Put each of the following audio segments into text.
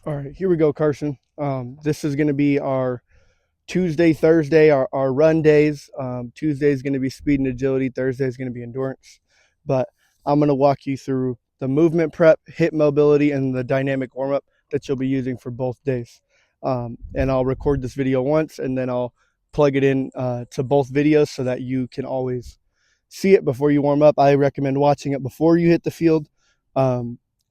All right, here we go, Carson. This is going to be our Tuesday, Thursday, our run days. Tuesday is going to be speed and agility. Thursday is going to be endurance. But I'm going to walk you through the movement prep, hip mobility, and the dynamic warm up that you'll be using for both days. And I'll record this video once, and then I'll plug it in to both videos so that you can always see it before you warm up. I recommend watching it before you hit the field.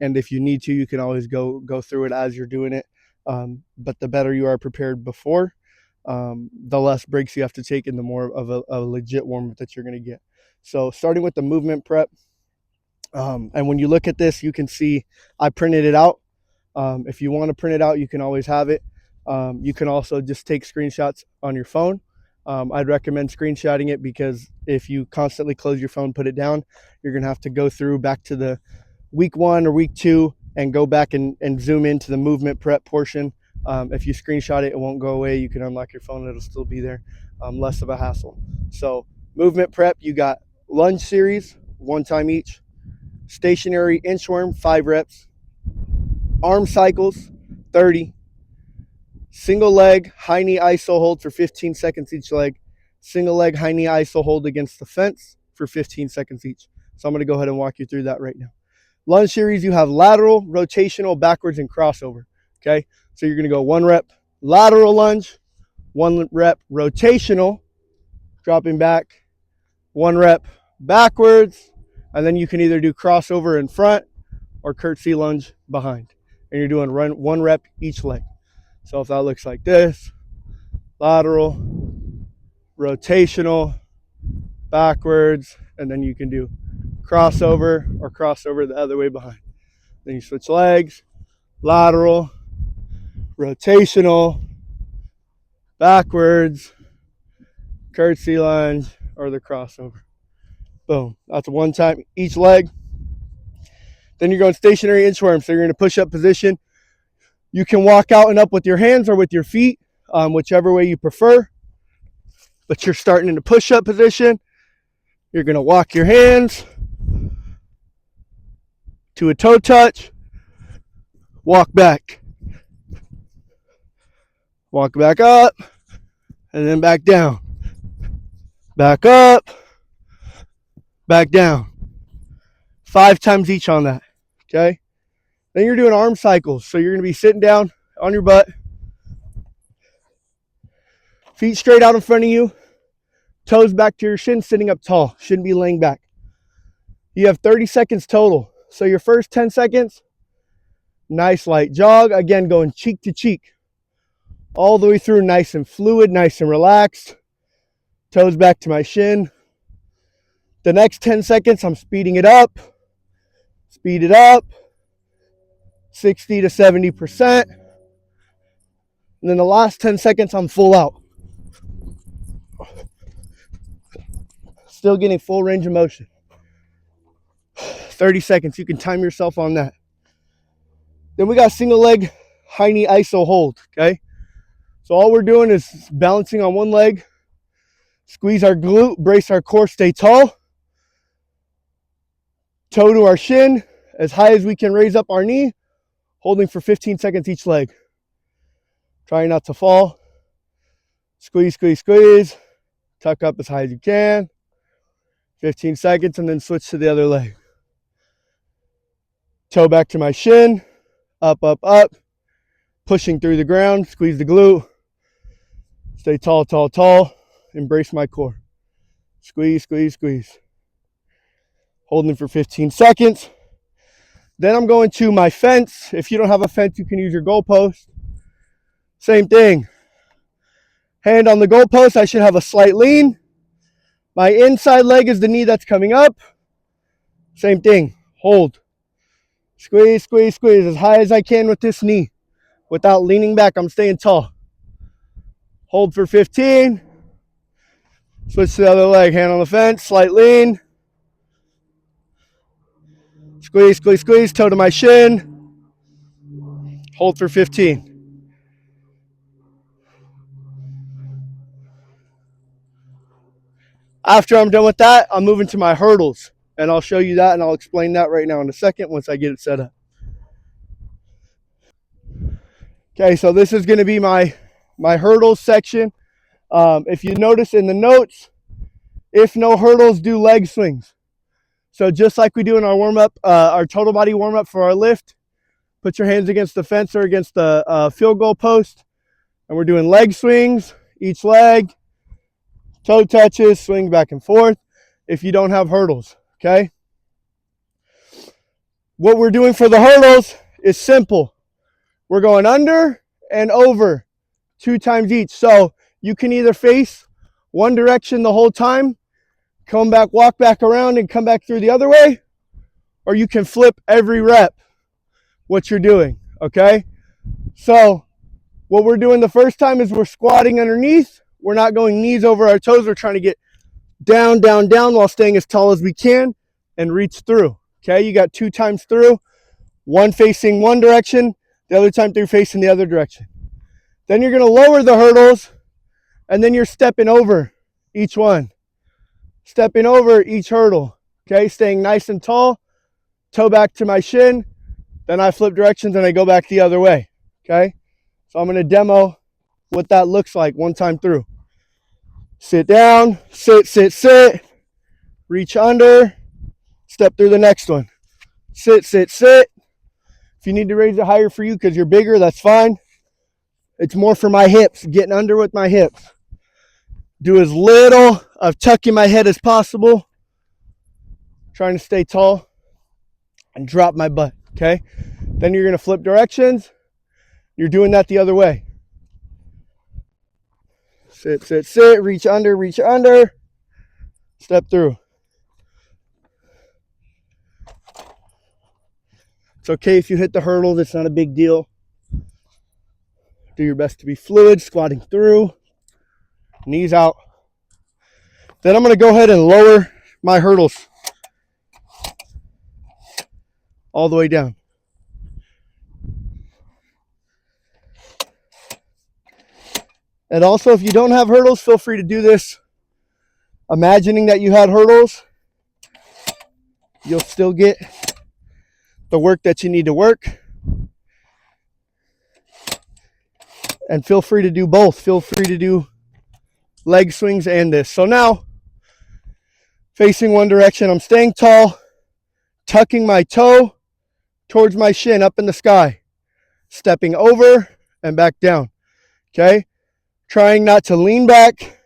And if you need to, you can always go through it as you're doing it. But the better you are prepared before, the less breaks you have to take and the more of a legit warm-up that you're going to get. So starting with the movement prep, and when you look at this, you can see I printed it out. If you want to print it out, you can always have it. You can also just take screenshots on your phone. I'd recommend screenshotting it because if you constantly close your phone, put it down, you're going to have to go through back to the week 1 or week 2 and go back and zoom into the movement prep portion. If you screenshot it, it won't go away. You can unlock your phone, it'll still be there. Less of a hassle. So movement prep, you got lunge series, 1 time each, stationary inchworm, 5 reps, arm cycles, 30, single leg high knee iso hold for 15 seconds each leg, single leg high knee iso hold against the fence for 15 seconds each. So I'm going to go ahead and walk you through that right now. Lunge series, you have lateral, rotational, backwards, and crossover. Okay, so you're going to go 1 rep lateral lunge, 1 rep rotational, dropping back, 1 rep backwards, and then you can either do crossover in front or curtsy lunge behind. And you're doing 1 rep each leg. So if that looks like this, lateral, rotational, backwards, and then you can do crossover or crossover the other way behind. Then you switch legs, lateral, rotational, backwards, curtsy lunge, or the crossover. Boom. That's 1 time each leg. Then you're going stationary inchworm. So you're in a push-up position. You can walk out and up with your hands or with your feet, whichever way you prefer. But you're starting in a push-up position. You're going to walk your hands to a toe touch. Walk back. Walk back up. And then back down. Back up. Back down. 5 times each on that. Okay? Then you're doing arm cycles. So you're going to be sitting down on your butt. Feet straight out in front of you. Toes back to your shin, sitting up tall. Shouldn't be laying back. You have 30 seconds total. So your first 10 seconds, nice light jog. Again, going cheek to cheek. All the way through, nice and fluid, nice and relaxed. Toes back to my shin. The next 10 seconds, I'm speeding it up. Speed it up. 60 to 70%. And then the last 10 seconds, I'm full out. Still getting full range of motion. 30 seconds. You can time yourself on that. Then we got single leg high knee iso hold. Okay. So all we're doing is balancing on 1 leg. Squeeze our glute, brace our core, stay tall. Toe to our shin, as high as we can raise up our knee, holding for 15 seconds each leg. Try not to fall. Squeeze, squeeze, squeeze. Tuck up as high as you can. 15 seconds, and then switch to the other leg. Toe back to my shin. Up, up, up. Pushing through the ground. Squeeze the glute. Stay tall, tall, tall. Embrace my core. Squeeze, squeeze, squeeze. Holding for 15 seconds. Then I'm going to my fence. If you don't have a fence, you can use your goalpost. Same thing. Hand on the goalpost. I should have a slight lean. My inside leg is the knee that's coming up. Same thing. Hold. Squeeze, squeeze, squeeze as high as I can with this knee. Without leaning back, I'm staying tall. Hold for 15. Switch to the other leg. Hand on the fence. Slight lean. Squeeze, squeeze, squeeze. Toe to my shin. Hold for 15. After I'm done with that, I'm moving to my hurdles. And I'll show you that and I'll explain that right now in a second once I get it set up. Okay, so this is going to be my hurdles section. If you notice in the notes, if no hurdles, do leg swings. So just like we do in our warm-up, our total body warm-up for our lift, put your hands against the fence or against the field goal post, and we're doing leg swings, each leg, toe touches, swing back and forth if you don't have hurdles, okay? What we're doing for the hurdles is simple. We're going under and over 2 times each. So you can either face one direction the whole time, come back, walk back around and come back through the other way, or you can flip every rep what you're doing, okay? So what we're doing the first time is we're squatting underneath. We're not going knees over our toes. We're trying to get down, down, down while staying as tall as we can and reach through, okay? You got 2 times through, one facing one direction, the other time through facing the other direction. Then you're going to lower the hurdles, and then you're stepping over each one. Stepping over each hurdle, okay? Staying nice and tall, toe back to my shin, then I flip directions and I go back the other way, okay? So I'm going to demo what that looks like one time through. Sit down, sit, sit, sit, reach under, step through the next one. Sit, sit, sit. If you need to raise it higher for you because you're bigger, that's fine. It's more for my hips, getting under with my hips. Do as little of tucking my head as possible. Trying to stay tall and drop my butt, okay? Then you're going to flip directions. You're doing that the other way. Sit, sit, sit, reach under, step through. It's okay if you hit the hurdles, it's not a big deal. Do your best to be fluid, squatting through, knees out. Then I'm going to go ahead and lower my hurdles all the way down. And also, if you don't have hurdles, feel free to do this imagining that you had hurdles. You'll still get the work that you need to work. And feel free to do both. Feel free to do leg swings and this. So now, facing one direction, I'm staying tall, tucking my toe towards my shin up in the sky, stepping over and back down, okay? Trying not to lean back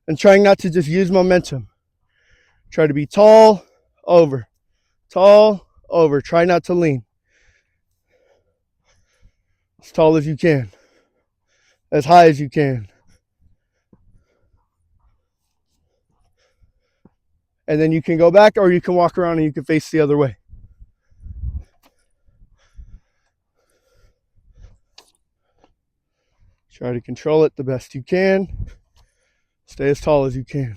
and trying not to just use momentum. Try to be tall, over, try not to lean. As tall as you can, as high as you can. And then you can go back or you can walk around and you can face the other way. Try to control it the best you can. Stay as tall as you can.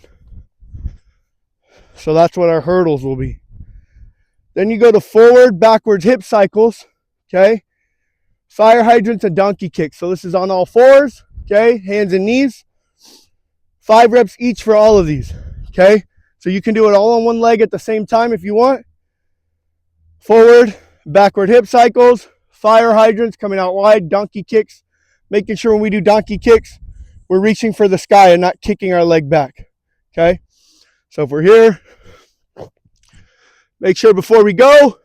So that's what our hurdles will be. Then you go to forward, backwards hip cycles, okay? Fire hydrants and donkey kicks. So this is on all fours, okay? Hands and knees. 5 reps each for all of these, okay? So you can do it all on one leg at the same time if you want. Forward, backward hip cycles, fire hydrants coming out wide, donkey kicks. Making sure when we do donkey kicks, we're reaching for the sky and not kicking our leg back, okay? So if we're here, make sure before we go,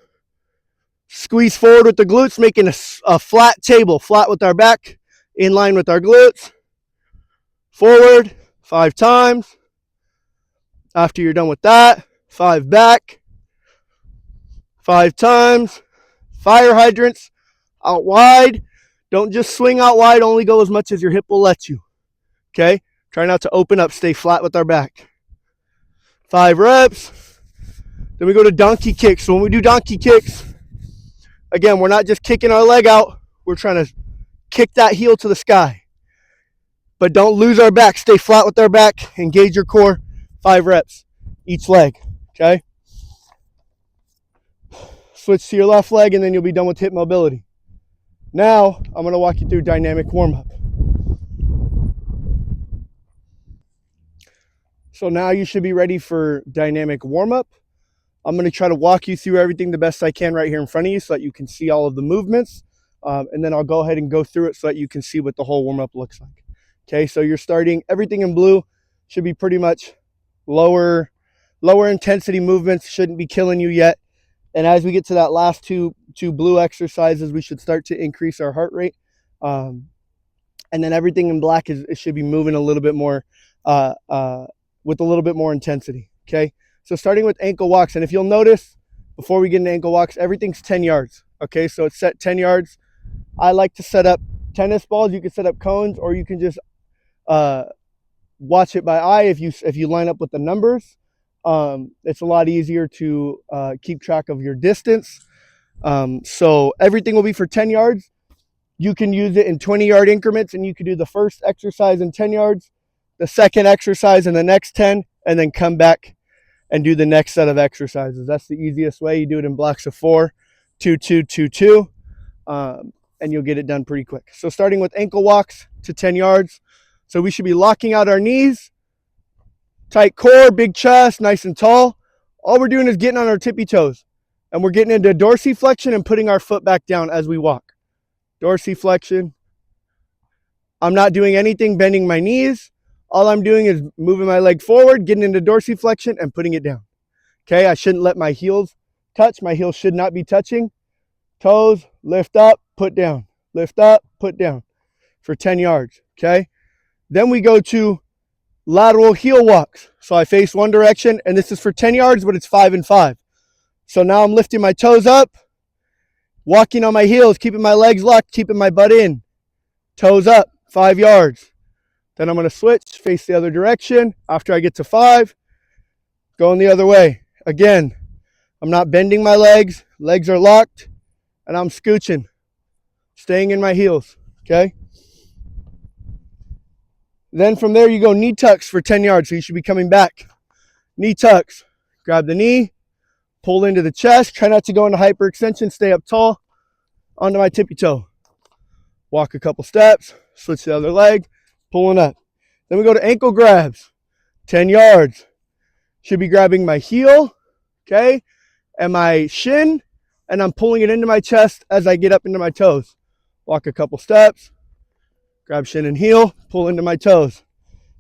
squeeze forward with the glutes, making a flat table, flat with our back, in line with our glutes. Forward, 5 times. After you're done with that, 5 back, 5 times. Fire hydrants, out wide. Don't just swing out wide, only go as much as your hip will let you, okay? Try not to open up, stay flat with our back. 5 reps. Then we go to donkey kicks. So when we do donkey kicks, again, we're not just kicking our leg out. We're trying to kick that heel to the sky. But don't lose our back. Stay flat with our back. Engage your core. 5 reps each leg, okay? Switch to your left leg, and then you'll be done with hip mobility. Now, I'm going to walk you through dynamic warm-up. So now you should be ready for dynamic warm-up. I'm going to try to walk you through everything the best I can right here in front of you so that you can see all of the movements. and then I'll go ahead and go through it so that you can see what the whole warm-up looks like. Okay, so you're starting, everything in blue should be pretty much lower intensity movements, shouldn't be killing you yet. And as we get to that last two blue exercises, we should start to increase our heart rate. And then everything in black it should be moving a little bit more with a little bit more intensity. Okay, so starting with ankle walks, and if you'll notice, before we get into ankle walks, everything's 10 yards. Okay, so it's set 10 yards. I like to set up tennis balls. You can set up cones, or you can just watch it by eye if you line up with the numbers. It's a lot easier to keep track of your distance. So everything will be for 10 yards. You can use it in 20-yard increments, and you can do the first exercise in 10 yards, the second exercise in the next 10, and then come back and do the next set of exercises. That's the easiest way. You do it in blocks of 4, 2, 2, 2, 2, and you'll get it done pretty quick. So starting with ankle walks to 10 yards. So we should be locking out our knees, tight core, big chest, nice and tall. All we're doing is getting on our tippy toes, and we're getting into dorsiflexion and putting our foot back down as we walk. Dorsiflexion. I'm not doing anything bending my knees. All I'm doing is moving my leg forward, getting into dorsiflexion and putting it down. Okay, I shouldn't let my heels touch. My heels should not be touching. Toes, lift up, put down. Lift up, put down for 10 yards. Okay, then we go to lateral heel walks. So I face one direction, and this is for 10 yards, but it's 5 and 5. So now I'm lifting my toes up, walking on my heels, keeping my legs locked, keeping my butt in. Toes up, 5 yards. Then I'm going to switch, face the other direction. After I get to 5, going the other way. Again, I'm not bending my legs. Legs are locked, and I'm scooching, staying in my heels. Okay? Then from there, you go knee tucks for 10 yards. So you should be coming back. Knee tucks. Grab the knee, pull into the chest. Try not to go into hyperextension. Stay up tall onto my tippy toe. Walk a couple steps. Switch the other leg. Pulling up. Then we go to ankle grabs. 10 yards. Should be grabbing my heel, okay, and my shin, and I'm pulling it into my chest as I get up into my toes. Walk a couple steps. Grab shin and heel. Pull into my toes.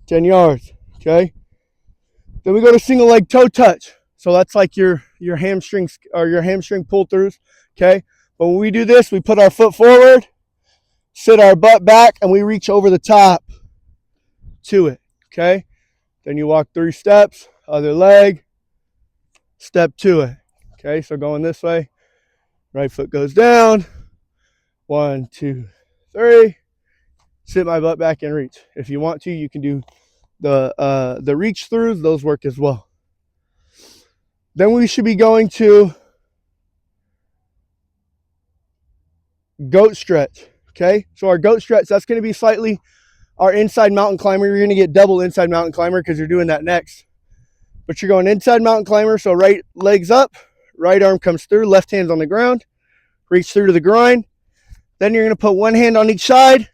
10 yards, okay. Then we go to single leg toe touch. So that's like your hamstrings or your hamstring pull throughs, okay. But when we do this, we put our foot forward, sit our butt back, and we reach over the top to it, okay? Then you walk 3 steps, other leg, step to it, okay? So going this way, right foot goes down, 1, 2, 3, sit my butt back and reach. If you want to, you can do the reach throughs, those work as well. Then we should be going to goat stretch, okay? So our goat stretch, that's going to be slightly our inside mountain climber. You're going to get double inside mountain climber because you're doing that next. But you're going inside mountain climber, so right leg's up, right arm comes through, left hand's on the ground, reach through to the groin. Then you're going to put one hand on each side,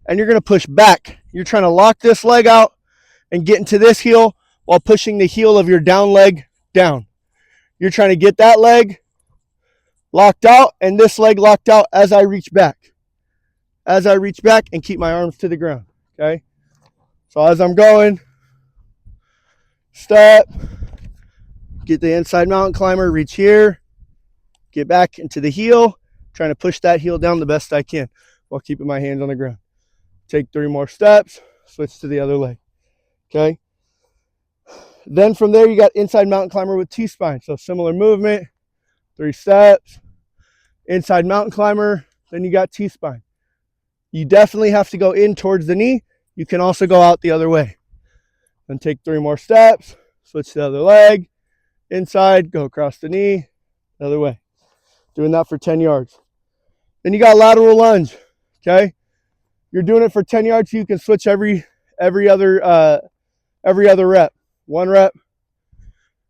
and you're going to push back. You're trying to lock this leg out and get into this heel while pushing the heel of your down leg down. You're trying to get that leg locked out and this leg locked out as I reach back. As I reach back and keep my arms to the ground, okay? So as I'm going, step, get the inside mountain climber, reach here, get back into the heel, trying to push that heel down the best I can while keeping my hands on the ground. Take 3 more steps, switch to the other leg, okay? Then from there, you got inside mountain climber with T-spine. So similar movement, 3 steps, inside mountain climber, then you got T-spine. You definitely have to go in towards the knee. You can also go out the other way. Then take 3 more steps, switch to the other leg, inside, go across the knee, the other way. Doing that for 10 yards. Then you got lateral lunge, okay? You're doing it for 10 yards, so you can switch every other rep. 1 rep,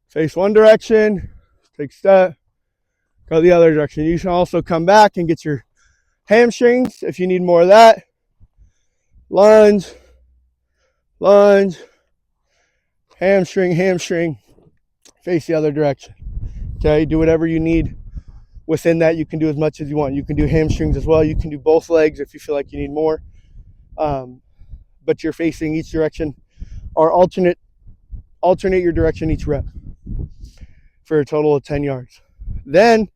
face one direction, take a step, go the other direction. You can also come back and get your hamstrings if you need more of that. Lunge, lunge, hamstring, hamstring, face the other direction. Okay, do whatever you need within that, you can do as much as you want. You can do hamstrings as well. You can do both legs if you feel like you need more. But you're facing each direction, or alternate your direction each rep for a total of 10 yards. Then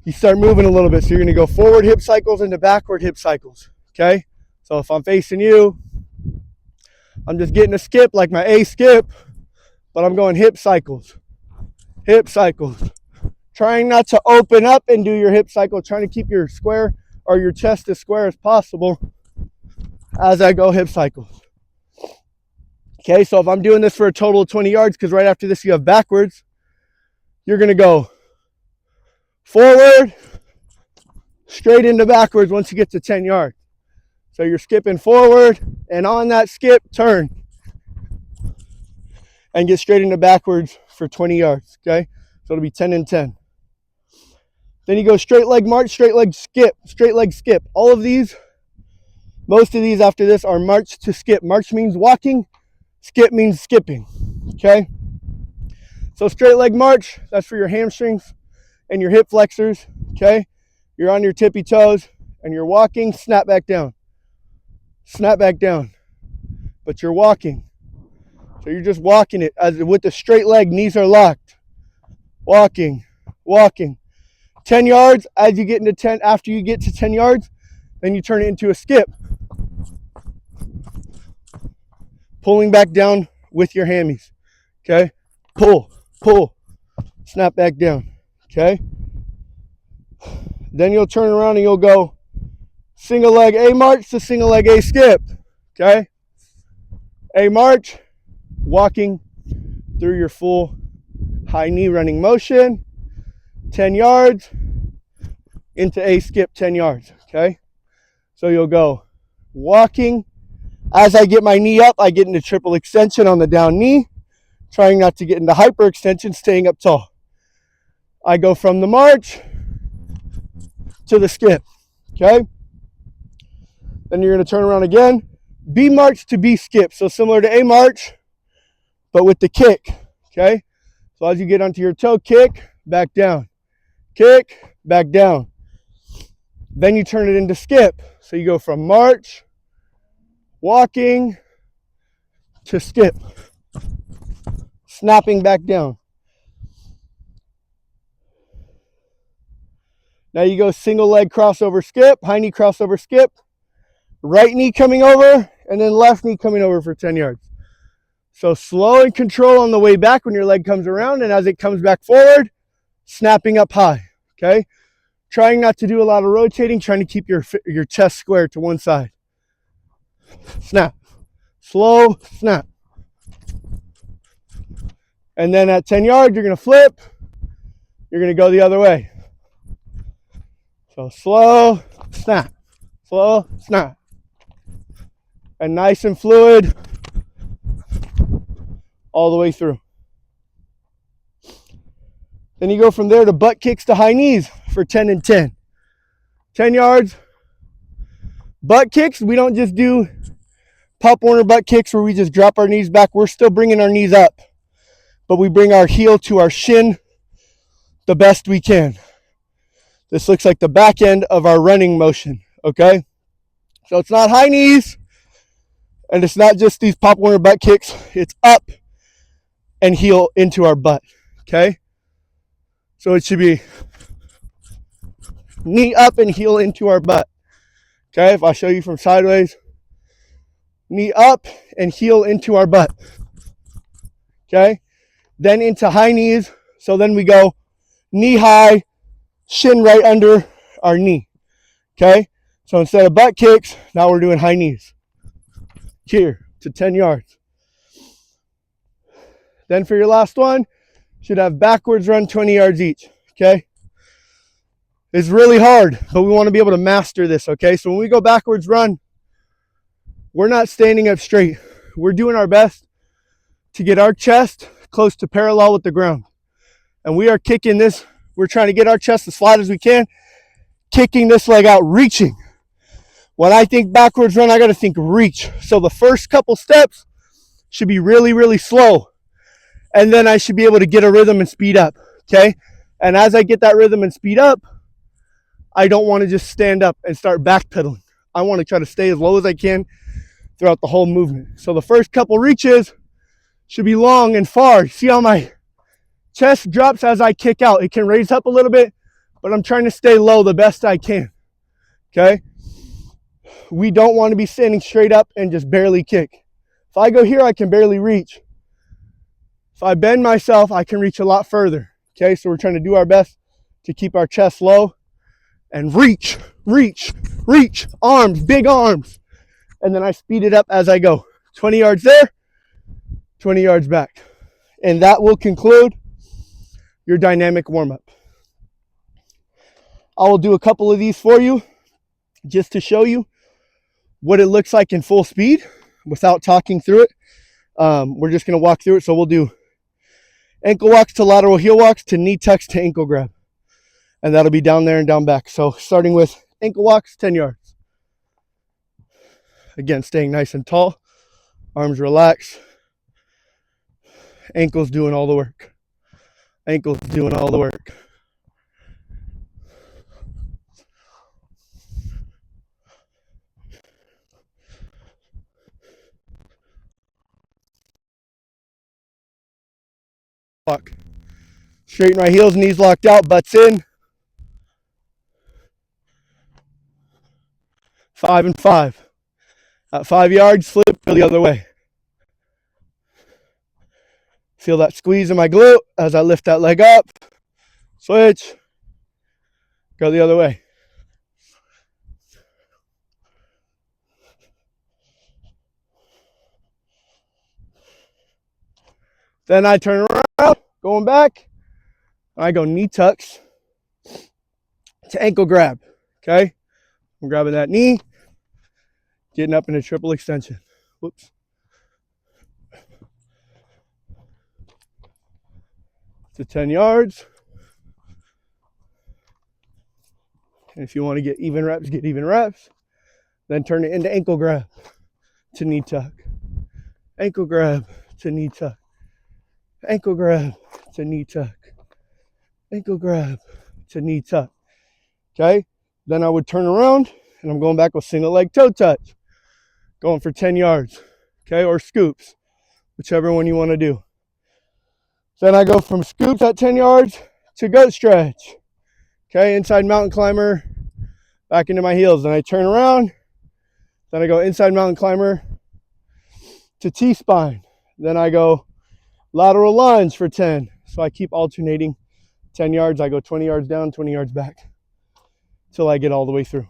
you start moving a little bit. So you're going to go forward hip cycles into backward hip cycles. Okay? So if I'm facing you, I'm just getting a skip like my A skip, but I'm going hip cycles. Hip cycles. Trying not to open up and do your hip cycle, trying to keep your square or your chest as square as possible as I go hip cycles. Okay, so if I'm doing this for a total of 20 yards, because right after this you have backwards, you're going to go forward, straight into backwards once you get to 10 yards. So you're skipping forward, and on that skip, turn. And get straight into backwards for 20 yards, okay? So it'll be 10 and 10. Then you go straight leg march, straight leg skip, straight leg skip. All of these, most of these after this are march to skip. March means walking, skip means skipping, okay? So straight leg march, that's for your hamstrings and your hip flexors, okay? You're on your tippy toes and you're walking, snap back down. Snap back down. But you're walking. So you're just walking it as with the straight leg, knees are locked. Walking, walking. 10 yards, as you get into 10, after you get to 10 yards, then you turn it into a skip. Pulling back down with your hammies. Okay? Pull, pull, snap back down. Okay? Then you'll turn around and you'll go single leg A march to single leg A skip. Okay? A march, walking through your full high knee running motion, 10 yards into A skip, 10 yards, okay? So you'll go walking. As I get my knee up, I get into triple extension on the down knee, trying not to get into hyperextension, staying up tall. I go from the march to the skip, okay? Then you're going to turn around again, B march to B skip. So similar to A march, but with the kick, okay? So as you get onto your toe, kick, back down. Kick, back down. Then you turn it into skip. So you go from march, walking, to skip. Snapping back down. Now you go single leg crossover skip, high knee crossover skip, right knee coming over, and then left knee coming over for 10 yards. So slow and control on the way back when your leg comes around, and as it comes back forward, snapping up high, okay? Trying not to do a lot of rotating, trying to keep your chest square to one side. Snap. Slow, snap. And then at 10 yards, you're going to flip. You're going to go the other way. So slow, snap. Slow, snap. And nice and fluid all the way through. Then you go from there to butt kicks to high knees for 10 and 10. 10 yards. Butt kicks, we don't just do Pop Warner butt kicks where we just drop our knees back. We're still bringing our knees up, but we bring our heel to our shin the best we can. This looks like the back end of our running motion, okay? So it's not high knees, and it's not just these Pop Warner butt kicks. It's up and heel into our butt, okay? So it should be knee up and heel into our butt, okay? If I show you from sideways, knee up and heel into our butt, okay? Then into high knees. So then we go knee high, shin right under our knee, okay? So instead of butt kicks, now we're doing high knees here to 10 yards. Then for your last one, should have backwards run 20 yards each, okay? It's really hard, but we want to be able to master this, okay? So when we go backwards run, we're not standing up straight. We're doing our best to get our chest close to parallel with the ground. And we are kicking this. We're trying to get our chest as flat as we can, kicking this leg out, reaching. When I think backwards run, I got to think reach. So the first couple steps should be really, really slow. And then I should be able to get a rhythm and speed up, okay? And as I get that rhythm and speed up, I don't want to just stand up and start backpedaling. I want to try to stay as low as I can throughout the whole movement. So the first couple reaches should be long and far. See how my chest drops as I kick out. It can raise up a little bit, but I'm trying to stay low the best I can. Okay? We don't want to be standing straight up and just barely kick. If I go here, I can barely reach. If I bend myself, I can reach a lot further. Okay, so we're trying to do our best to keep our chest low and reach, reach, reach, arms, big arms. And then I speed it up as I go. 20 yards there, 20 yards back. And that will conclude your dynamic warm-up. I will do a couple of these for you just to show you what it looks like in full speed without talking through it. We're just going to walk through it. So we'll do ankle walks to lateral heel walks to knee tucks to ankle grab. And that'll be down there and down back. So starting with ankle walks, 10 yards. Again, staying nice and tall. Arms relaxed. Ankles doing all the work. Ankles doing all the work. Walk. Straighten right heels, knees locked out, butts in. 5 and 5. At 5 yards, flip, go the other way. Feel that squeeze in my glute as I lift that leg up. Switch. Go the other way. Then I turn around, going back. I go knee tucks to ankle grab. Okay? I'm grabbing that knee, getting up in a triple extension. Whoops. To 10 yards. And if you want to get even reps, get even reps. Then turn it into ankle grab to knee tuck. Ankle grab to knee tuck. Ankle grab to knee tuck. Ankle grab to knee tuck. Okay? Then I would turn around and I'm going back with single leg toe touch. Going for 10 yards. Okay? Or scoops. Whichever one you want to do. Then I go from scoops at 10 yards to goat stretch. Okay? Inside mountain climber. Back into my heels. Then I turn around. Then I go inside mountain climber to T-spine. Then I go lateral lunge for 10. So I keep alternating 10 yards. I go 20 yards down, 20 yards back till I get all the way through.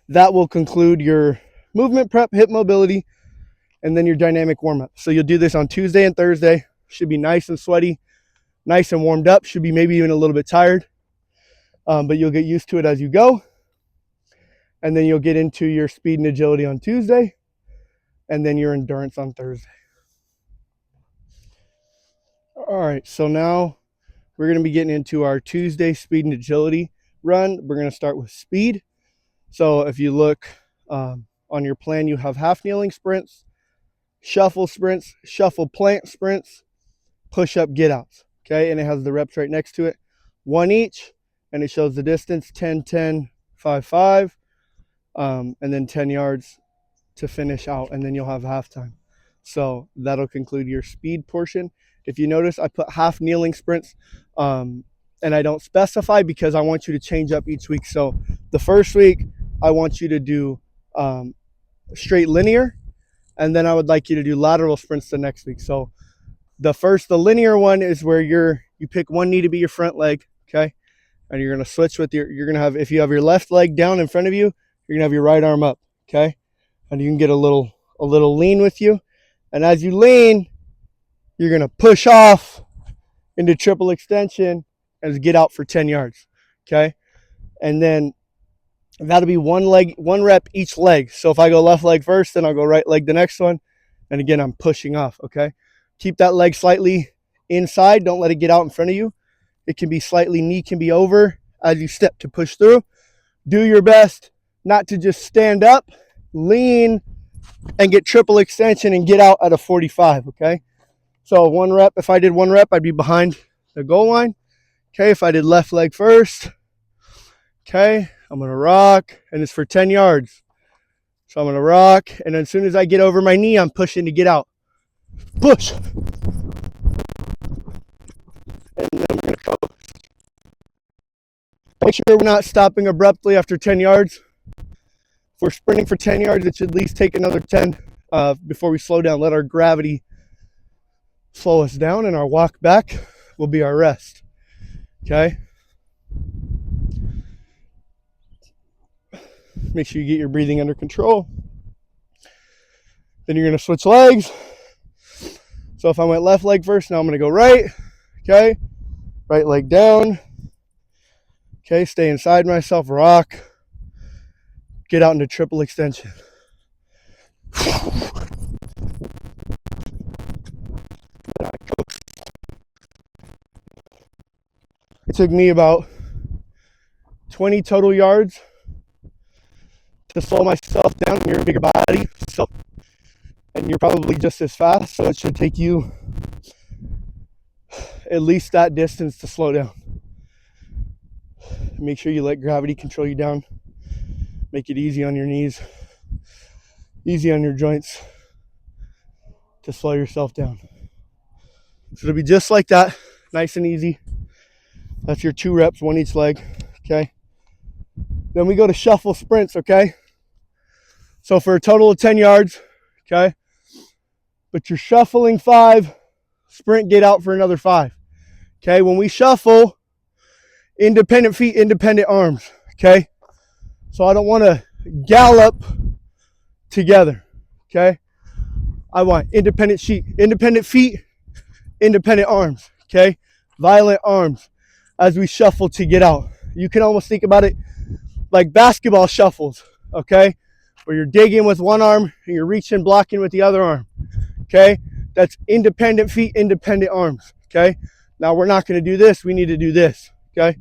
That will conclude your movement prep, hip mobility, and then your dynamic warm-up. So you'll do this on Tuesday and Thursday. Should be nice and sweaty, nice and warmed up. Should be maybe even a little bit tired, but you'll get used to it as you go. And then you'll get into your speed and agility on Tuesday, and then your endurance on Thursday. All right, so now we're going to be getting into our Tuesday speed and agility run. We're going to start with speed. So if you look on your plan, you have half kneeling sprints, shuffle sprints, shuffle plant sprints, push-up get-outs. Okay, and it has the reps right next to it. One each, and it shows the distance, 10, 10, 5, 5, and then 10 yards to finish out, and then you'll have halftime. So that'll conclude your speed portion. If you notice, I put half kneeling sprints, and I don't specify because I want you to change up each week. So the first week, I want you to do straight linear, and then I would like you to do lateral sprints the next week. So the linear one is where you pick one knee to be your front leg, okay? And you're gonna switch with you're gonna have, if you have your left leg down in front of you, you're gonna have your right arm up, okay? And you can get a little lean with you. And as you lean, you're gonna push off into triple extension and get out for 10 yards, okay? And then that'll be one rep each leg. So if I go left leg first, then I'll go right leg the next one. And again, I'm pushing off, okay? Keep that leg slightly inside. Don't let it get out in front of you. It can be slightly, knee can be over as you step to push through. Do your best not to just stand up, lean, and get triple extension and get out at a 45, okay? So one rep, if I did one rep, I'd be behind the goal line. Okay, if I did left leg first, okay, I'm gonna rock, and it's for 10 yards. So I'm gonna rock, and as soon as I get over my knee, I'm pushing to get out. Push. And then I'm gonna go. Make sure we're not stopping abruptly after 10 yards. If we're sprinting for 10 yards, it should at least take another 10 before we slow down. Let our gravity slow us down, and our walk back will be our rest. Okay? Make sure you get your breathing under control. Then you're going to switch legs. So if I went left leg first, now I'm going to go right. Okay? Right leg down. Okay, stay inside myself, rock. Get out into triple extension. It took me about 20 total yards to slow myself down. You're a bigger body, and you're probably just as fast, so it should take you at least that distance to slow down. Make sure you let gravity control you down. Make it easy on your knees, easy on your joints to slow yourself down. So it'll be just like that, nice and easy. That's your 2 reps, 1 each leg, okay? Then we go to shuffle sprints, okay? So for a total of 10 yards, okay? But you're shuffling 5, sprint, get out for another 5, okay? When we shuffle, independent feet, independent arms, okay? So I don't want to gallop together, okay? I want independent feet, independent arms, okay? Violent arms as we shuffle to get out. You can almost think about it like basketball shuffles, okay? Where you're digging with one arm and you're reaching, blocking with the other arm, okay? That's independent feet, independent arms, okay? Now we're not going to do this. We need to do this, okay?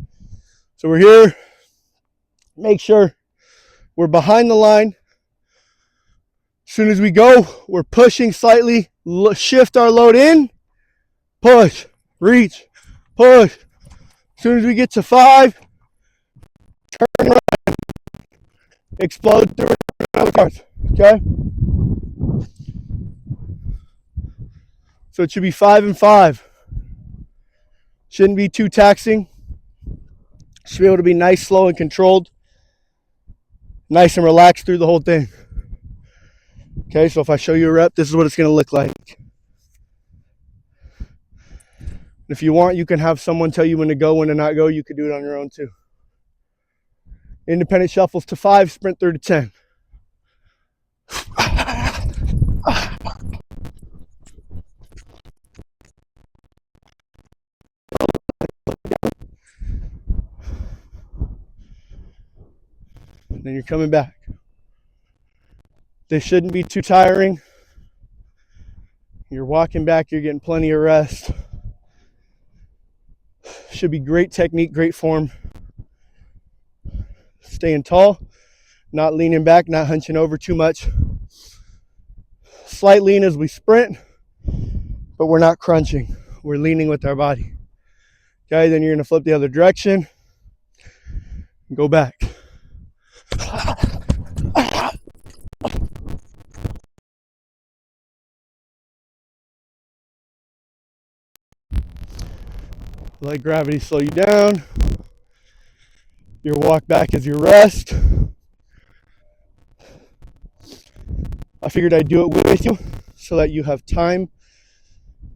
So we're here. Make sure we're behind the line. As soon as we go, we're pushing slightly, shift our load in, push, reach, push. As soon as we get to 5, turn around, explode through another card, okay? So it should be 5 and 5. Shouldn't be too taxing. Should be able to be nice, slow, and controlled. Nice and relaxed through the whole thing. Okay, so if I show you a rep, this is what it's going to look like. If you want, you can have someone tell you when to go, when to not go. You could do it on your own too. Independent shuffles to 5, sprint through to 10. Then you're coming back. This shouldn't be too tiring. You're walking back, you're getting plenty of rest. Should be great technique, great form. Staying tall, not leaning back, not hunching over too much. Slight lean as we sprint, but we're not crunching. We're leaning with our body. Okay, then you're gonna flip the other direction and go back. Let gravity slow you down. Your walk back is your rest. I figured I'd do it with you so that you have time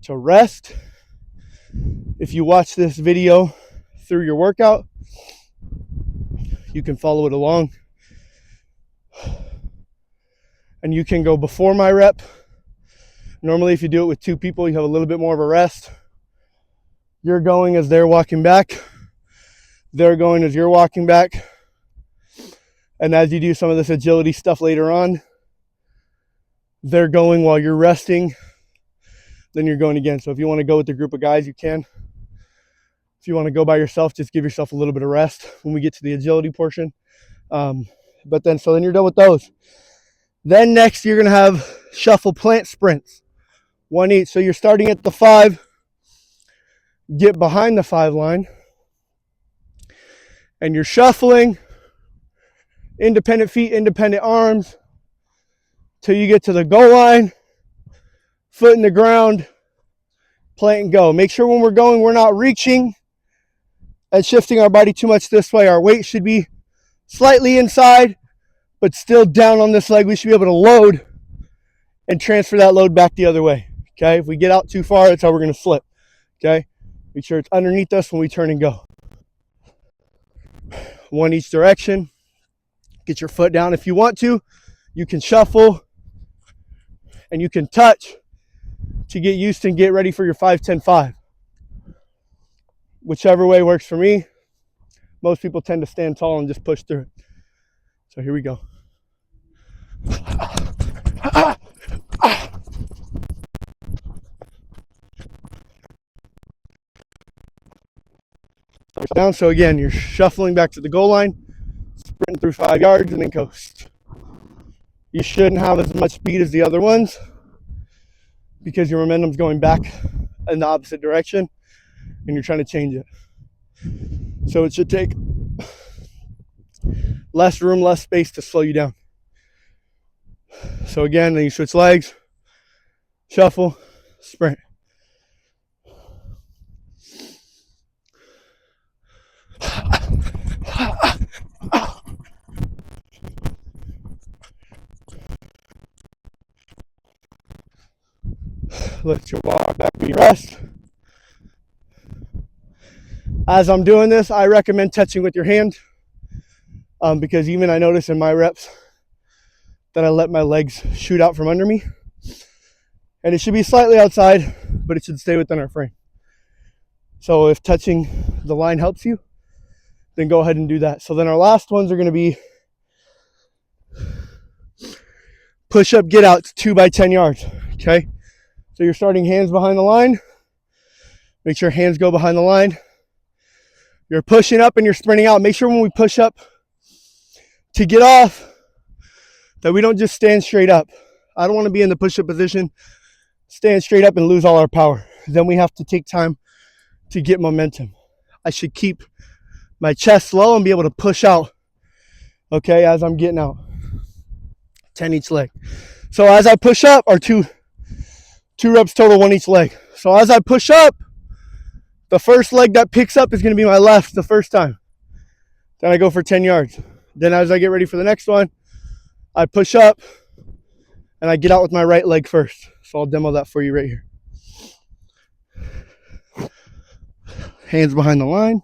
to rest. If you watch this video through your workout, you can follow it along. And you can go before my rep. Normally, if you do it with 2 people, you have a little bit more of a rest. You're going as they're walking back. They're going as you're walking back. And as you do some of this agility stuff later on, they're going while you're resting. Then you're going again. So if you want to go with a group of guys, you can. If you want to go by yourself, just give yourself a little bit of rest when we get to the agility portion. So then you're done with those. Then next, you're going to have shuffle plant sprints. 1 each. So you're starting at the 5. Get behind the 5 line. And you're shuffling, independent feet, independent arms, till you get to the goal line, foot in the ground, plant and go. Make sure when we're going, we're not reaching and shifting our body too much this way. Our weight should be slightly inside, but still down on this leg. We should be able to load and transfer that load back the other way. Okay, if we get out too far, that's how we're going to slip. Okay, make sure it's underneath us when we turn and go. One each direction. Get your foot down if you want to. You can shuffle and you can touch to get used to and get ready for your 5-10-5. Whichever way works for me. Most people tend to stand tall and just push through it. So here we go. Down. So again, you're shuffling back to the goal line, sprinting through 5 yards, and then coast. You shouldn't have as much speed as the other ones because your momentum's going back in the opposite direction and you're trying to change it. So it should take less room, less space to slow you down. So again, then you switch legs, shuffle, sprint. Let your walk back to your rest. As I'm doing this, I recommend touching with your hand because even I notice in my reps that I let my legs shoot out from under me. And it should be slightly outside, but it should stay within our frame. So if touching the line helps you, then go ahead and do that. So then our last ones are going to be push-up get-outs, 2 by 10 yards, okay? So you're starting hands behind the line. Make sure hands go behind the line. You're pushing up and you're sprinting out. Make sure when we push up to get off that we don't just stand straight up. I don't want to be in the push-up position, stand straight up and lose all our power. Then we have to take time to get momentum. I should keep my chest low and be able to push out, okay, as I'm getting out. 10 each leg. So as I push up, or two reps total, 1 each leg. So as I push up, the first leg that picks up is going to be my left the first time. Then I go for 10 yards. Then as I get ready for the next one, I push up and I get out with my right leg first. So I'll demo that for you right here. Hands behind the line.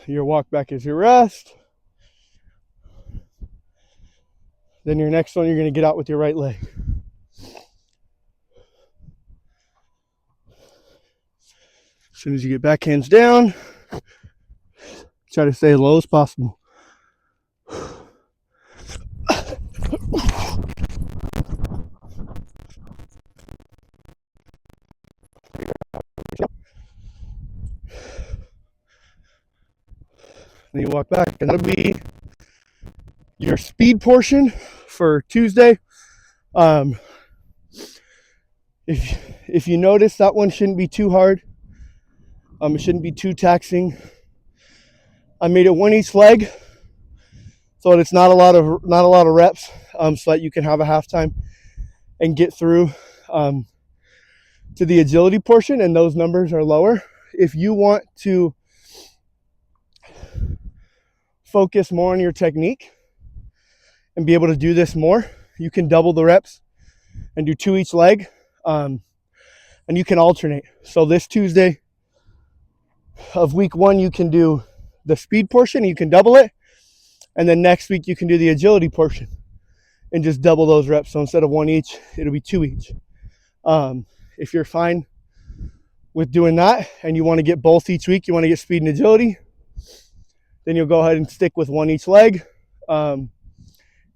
Your walk back is your rest. Then your next one, you're going to get out with your right leg. As soon as you get back, hands down, try to stay as low as possible. Then you walk back, and that'll be your speed portion for Tuesday. If you notice, that one shouldn't be too hard. It shouldn't be too taxing. I made it 1 each leg, so that it's not a lot of reps, so that you can have a halftime and get through to the agility portion, and those numbers are lower. If you want to focus more on your technique and be able to do this more, you can double the reps and do 2 each leg, and you can alternate. So this Tuesday of week 1, you can do the speed portion, you can double it, and then next week you can do the agility portion and just double those reps. So instead of 1 each, it'll be 2 each. If you're fine with doing that and you want to get both each week, you want to get speed and agility, then you'll go ahead and stick with 1 each leg, and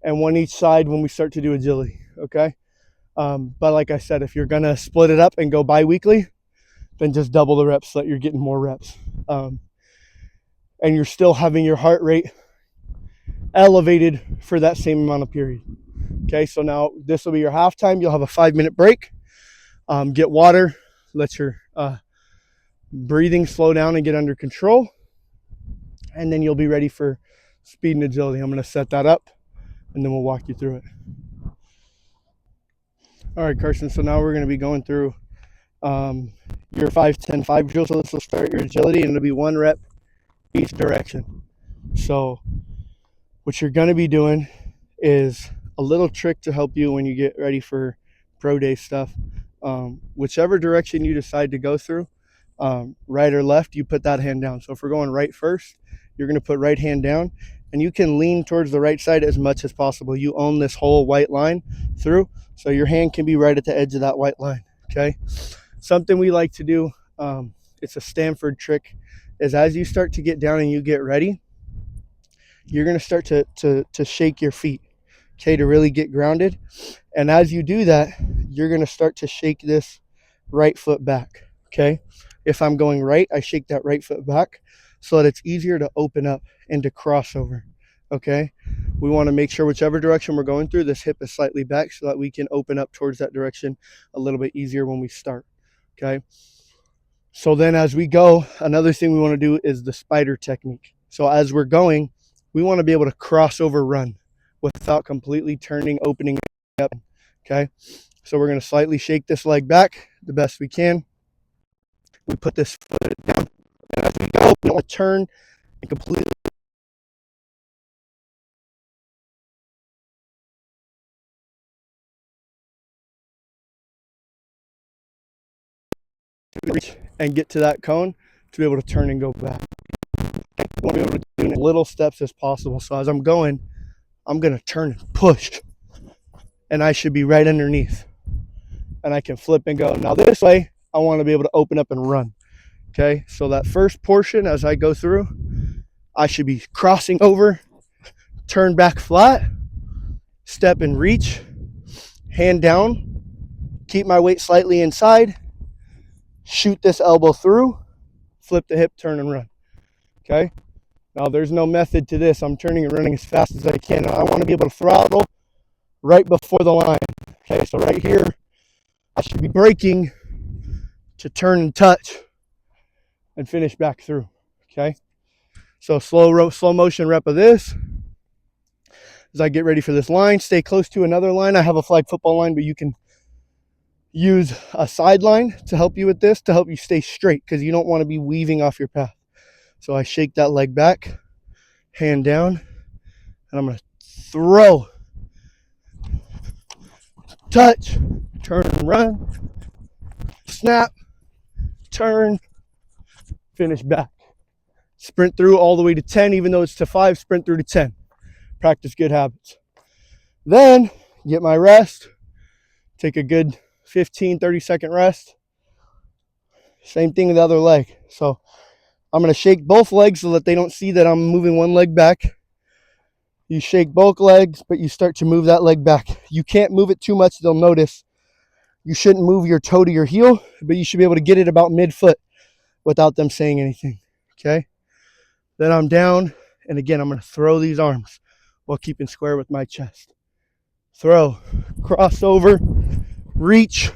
1 each side when we start to do agility, okay? But like I said, if you're going to split it up and go bi-weekly, then just double the reps so that you're getting more reps. And you're still having your heart rate elevated for that same amount of period. Okay, so now this will be your halftime. You'll have a 5-minute break. Get water, let your breathing slow down and get under control. And then you'll be ready for speed and agility. I'm going to set that up and then we'll walk you through it. All right, Carson, so now we're going to be going through your 5-10-5 drill. So this will start your agility and it'll be 1 rep each direction. So what you're going to be doing is a little trick to help you when you get ready for pro day stuff. Whichever direction you decide to go through, right or left, you put that hand down. So if we're going right first, you're going to put right hand down, and you can lean towards the right side as much as possible. You own this whole white line through, so your hand can be right at the edge of that white line. Okay, something we like to do, it's a Stanford trick, is as you start to get down and you get ready, you're going to start to shake your feet, okay, to really get grounded. And as you do that, you're going to start to shake this right foot back. Okay, if I'm going right, I shake that right foot back so that it's easier to open up and to cross over. Okay, we want to make sure whichever direction we're going through, this hip is slightly back so that we can open up towards that direction a little bit easier when we start. Okay, so then as we go, another thing we want to do is the spider technique. So as we're going, we want to be able to cross over run without completely turning, opening up. Okay, so we're going to slightly shake this leg back the best we can. We put this foot down, and as we go, we want to turn and completely reach and get to that cone to be able to turn and go back. I want to be able to do as little steps as possible. So as I'm going, I'm going to turn and push, and I should be right underneath, and I can flip and go. Now this way, I want to be able to open up and run. Okay, so that first portion, as I go through, I should be crossing over, turn back flat, step and reach, hand down, keep my weight slightly inside, shoot this elbow through, flip the hip, turn and run. Okay, now there's no method to this. I'm turning and running as fast as I can. I want to be able to throttle right before the line. Okay, so right here, I should be braking to turn and touch and finish back through. Okay, so slow motion rep of this. As I get ready for this line, stay close to another line. I have a flag football line, but you can use a sideline to help you with this, to help you stay straight, because you don't want to be weaving off your path. So I shake that leg back, hand down, and I'm going to throw, touch, turn and run, snap, turn, finish back. Sprint through all the way to 10, even though it's to 5, sprint through to 10. Practice good habits. Then get my rest, take a good 15-30 second rest. Same thing with the other leg. So I'm going to shake both legs so that they don't see that I'm moving one leg back. You shake both legs, but you start to move that leg back. You can't move it too much, they'll notice. You shouldn't move your toe to your heel, but you should be able to get it about mid-foot without them saying anything. Okay? Then I'm down, and again, I'm going to throw these arms while keeping square with my chest. Throw, cross over, reach,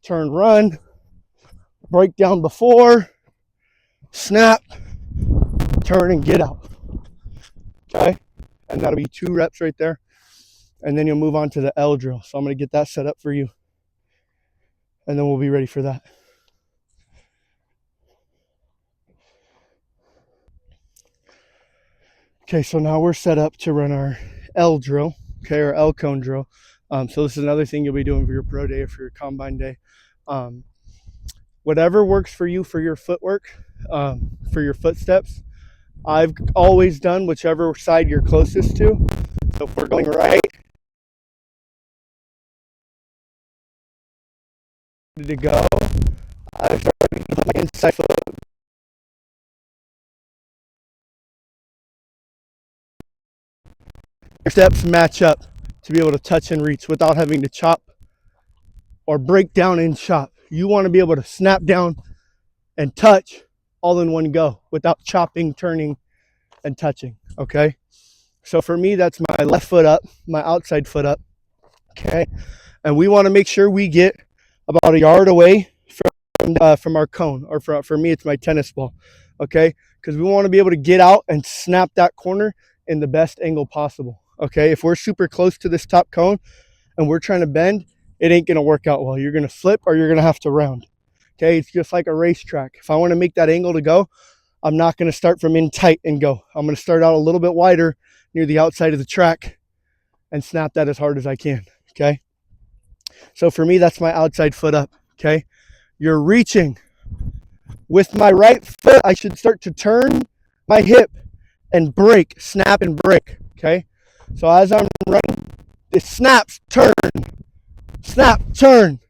turn, run, break down before, snap, turn, and get out. Okay? And that'll be 2 reps right there. And then you'll move on to the L drill. So I'm going to get that set up for you. And then we'll be ready for that. Okay, so now we're set up to run our L drill, okay, or L cone drill. So this is another thing you'll be doing for your pro day or for your combine day. Whatever works for you for your footwork, for your footsteps. I've always done whichever side you're closest to. So if we're going right, to go, I start with my inside foot. Your steps match up to be able to touch and reach without having to chop or break down and chop. You want to be able to snap down and touch all in one go without chopping, turning, and touching, okay? So for me, that's my left foot up, my outside foot up, okay? And we want to make sure we get about a yard away from our cone, or for me, it's my tennis ball, okay? Because we want to be able to get out and snap that corner in the best angle possible, okay? If we're super close to this top cone and we're trying to bend, it ain't going to work out well. You're going to flip or you're going to have to round, okay? It's just like a racetrack. If I want to make that angle to go, I'm not going to start from in tight and go. I'm going to start out a little bit wider near the outside of the track and snap that as hard as I can, okay? So for me, that's my outside foot up, okay? You're reaching. With my right foot, I should start to turn my hip and break, snap and break, okay? So as I'm running, it snaps, turn, snap, turn,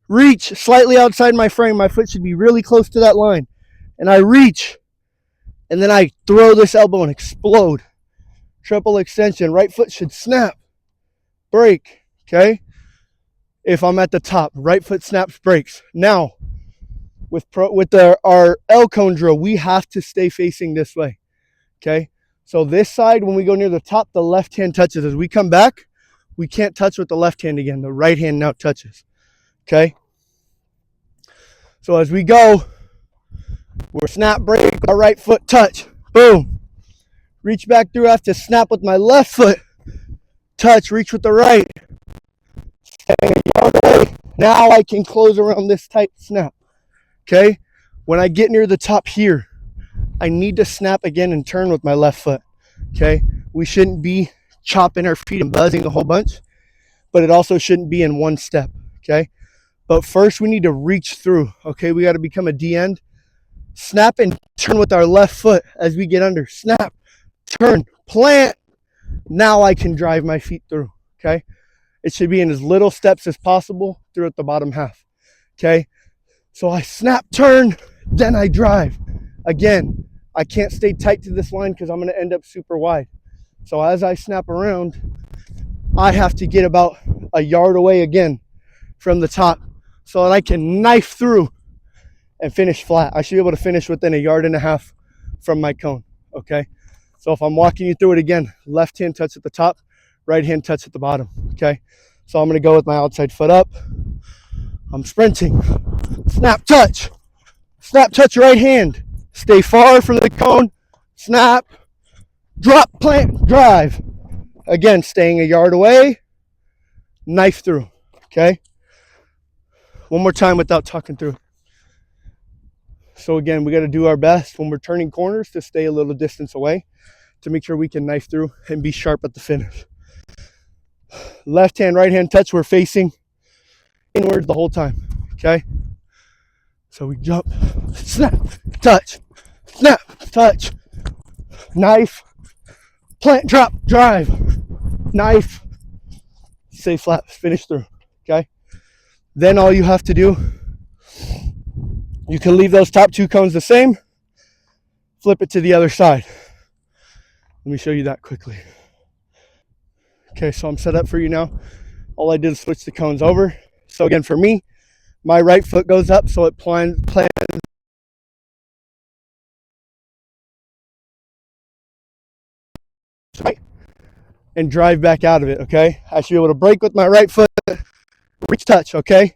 reach slightly outside my frame. My foot should be really close to that line. And I reach, and then I throw this elbow and explode. Triple extension. Right foot should snap, break, okay? If I'm at the top, right foot snaps, breaks. Now, with our L cone drill, we have to stay facing this way, okay? So this side, when we go near the top, the left hand touches. As we come back, we can't touch with the left hand again. The right hand now touches, okay? So as we go, we're snap, break, our right foot touch, boom. Reach back through, I have to snap with my left foot, touch, reach with the right. Now I can close around this tight snap, okay? When I get near the top here, I need to snap again and turn with my left foot, okay? We shouldn't be chopping our feet and buzzing a whole bunch, but it also shouldn't be in one step, okay? But first we need to reach through, okay? We got to become a D end. Snap and turn with our left foot as we get under. Snap, turn, plant. Now I can drive my feet through, okay? It should be in as little steps as possible throughout the bottom half, okay? So I snap, turn, then I drive. Again, I can't stay tight to this line because I'm going to end up super wide. So as I snap around, I have to get about a yard away again from the top so that I can knife through and finish flat. I should be able to finish within a yard and a half from my cone, okay? So if I'm walking you through it again, left hand touch at the top, right hand touch at the bottom, okay? So I'm going to go with my outside foot up. I'm sprinting. Snap, touch right hand. Stay far from the cone. Snap, drop, plant, drive. Again, staying a yard away. Knife through, okay? One more time without talking through. So again, we got to do our best when we're turning corners to stay a little distance away to make sure we can knife through and be sharp at the finish. Left hand, right hand touch, we're facing inwards the whole time, okay? So we jump, snap, touch, knife, plant, drop, drive, knife, stay flat, finish through, okay? Then all you have to do, you can leave those top two cones the same, flip it to the other side. Let me show you that quickly. Okay, so I'm set up for you now. All I did is switch the cones over. So again, for me, my right foot goes up, so it plans right and drive back out of it, okay? I should be able to break with my right foot, reach, touch, okay?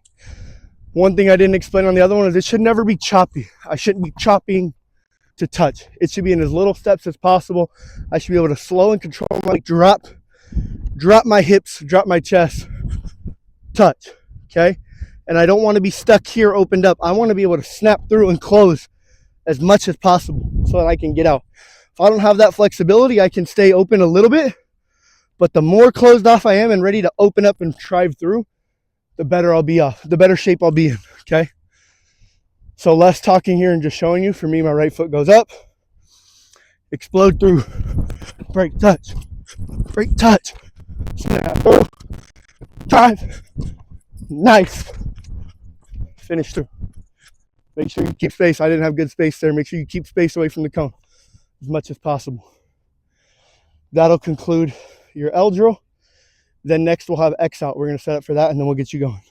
One thing I didn't explain on the other one is it should never be choppy. I shouldn't be chopping to touch. It should be in as little steps as possible. I should be able to slow and control my drop my hips, drop my chest, touch, okay? And I don't want to be stuck here opened up. I want to be able to snap through and close as much as possible so that I can get out. If I don't have that flexibility, I can stay open a little bit, but the more closed off I am and ready to open up and drive through, the better I'll be off, the better shape I'll be in, okay? So less talking here and just showing you. For me, my right foot goes up, explode through, break, touch, snap, through, drive, knife, finish through. Make sure you keep space. I didn't have good space there. Make sure you keep space away from the cone as much as possible. That'll conclude your L drill. Then next we'll have X out. We're going to set up for that and then we'll get you going.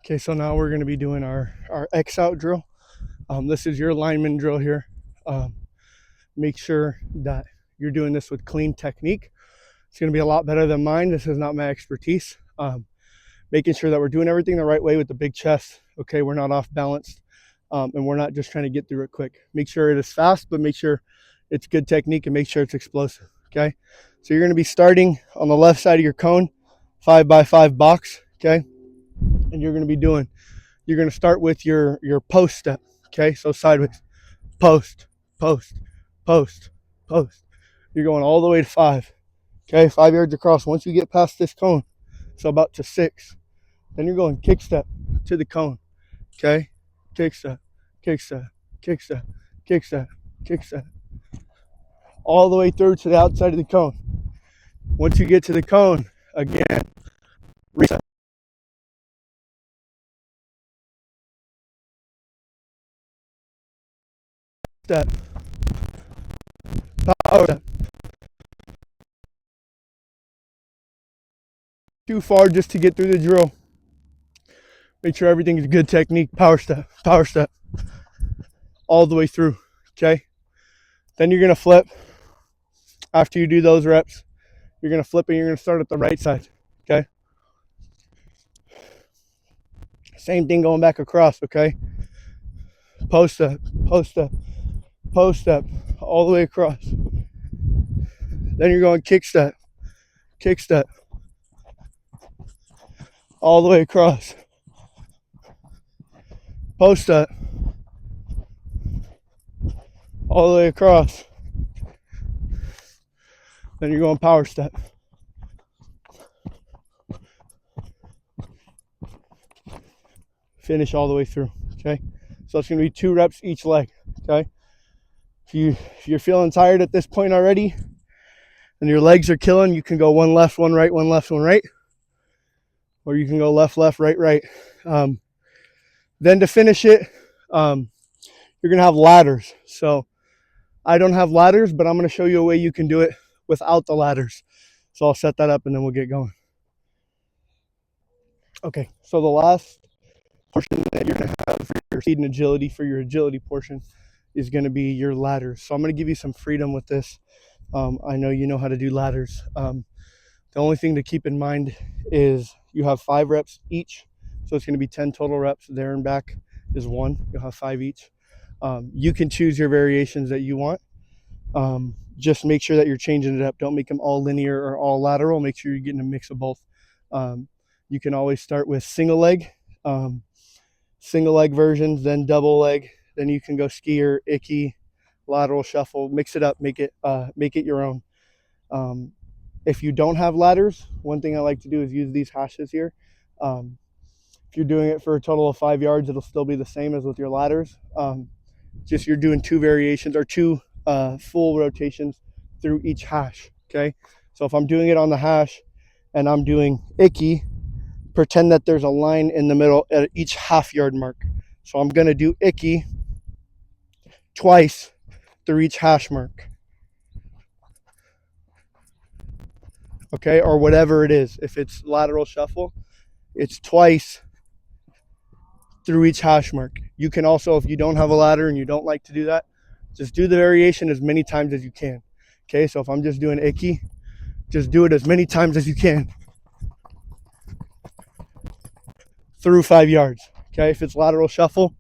Okay, so now we're going to be doing our X out drill. This is your lineman drill here. Make sure that you're doing this with clean technique. It's going to be a lot better than mine. This is not my expertise. Making sure that we're doing everything the right way with the big chest. Okay, we're not off balanced, and we're not just trying to get through it quick. Make sure it is fast, but make sure it's good technique and make sure it's explosive. Okay, so you're going to be starting on the left side of your cone, 5x5 box. Okay, and you're going to start with your post step. Okay, so sideways, post, post, post, post. You're going all the way to 5. Okay, 5 yards across. Once you get past this cone, so about to 6, then you're going kick step to the cone. Okay, kick step, kick step, kick step, kick step, kick step, all the way through to the outside of the cone. Once you get to the cone, again, reset. Step, power step. Too far just to get through the drill. Make sure everything is good technique. Power step, all the way through. Okay, then you're gonna flip. After you do those reps, you're gonna flip and you're gonna start at the right side. Okay, same thing going back across. Okay, post step, post step, post step, all the way across. Then you're going kick step, all the way across. Post step, all the way across. Then you're going power step. Finish all the way through. Okay, so it's going to be 2 reps each leg. Okay, if you're feeling tired at this point already and your legs are killing, you can go 1 left, 1 right, 1 left, 1 right, or you can go left, left, right, right. Then to finish it, you're going to have ladders. So I don't have ladders, but I'm going to show you a way you can do it without the ladders. So I'll set that up and then we'll get going. Okay, so the last portion that you're going to have for your speed and agility, for your agility portion, is going to be your ladders. So I'm going to give you some freedom with this. I know you know how to do ladders. The only thing to keep in mind is you have 5 reps each. So it's going to be 10 total reps. There and back is 1. You'll have 5 each. You can choose your variations that you want. Just make sure that you're changing it up. Don't make them all linear or all lateral. Make sure you're getting a mix of both. You can always start with single leg versions, then double leg. Then you can go skier, icky, lateral shuffle. Mix it up. Make it your own. If you don't have ladders, one thing I like to do is use these hashes here. If you're doing it for a total of 5 yards, it'll still be the same as with your ladders. Just you're doing 2 variations or 2 full rotations through each hash. Okay, so if I'm doing it on the hash and I'm doing icky, pretend that there's a line in the middle at each half-yard mark. So I'm going to do icky twice through each hash mark. Okay, or whatever it is. If it's lateral shuffle, it's twice through each hash mark. You can also, if you don't have a ladder and you don't like to do that, just do the variation as many times as you can. Okay, so if I'm just doing icky, just do it as many times as you can through 5 yards. Okay, if it's lateral shuffle,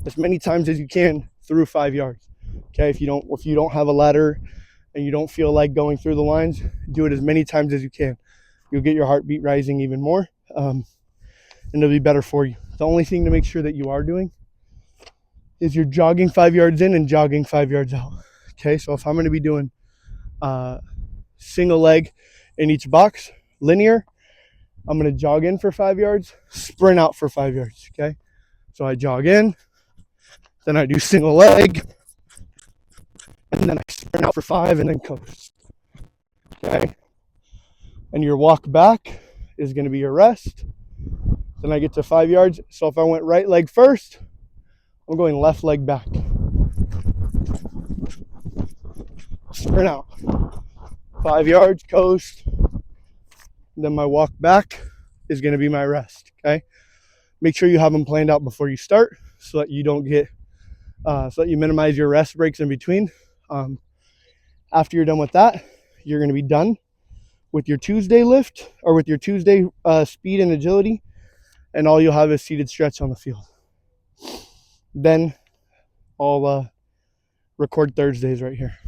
as many times as you can through 5 yards. Okay, if you don't have a ladder and you don't feel like going through the lines, do it as many times as you can. You'll get your heartbeat rising even more, and it'll be better for you. The only thing to make sure that you are doing is you're jogging 5 yards in and jogging 5 yards out. Okay, so if I'm going to be doing single leg in each box, linear, I'm going to jog in for 5 yards, sprint out for 5 yards. Okay, so I jog in, then I do single leg, and then I sprint out for 5 and then coast. Okay, and your walk back is going to be your rest. Then I get to 5 yards. So if I went right leg first, I'm going left leg back. Sprint out. 5 yards, coast. Then my walk back is going to be my rest. Okay. make sure you have them planned out before you start so that you don't get, so that you minimize your rest breaks in between. After you're done with that, you're going to be done with your Tuesday lift or with your Tuesday speed and agility, and all you'll have is seated stretch on the field. Then I'll record Thursdays right here.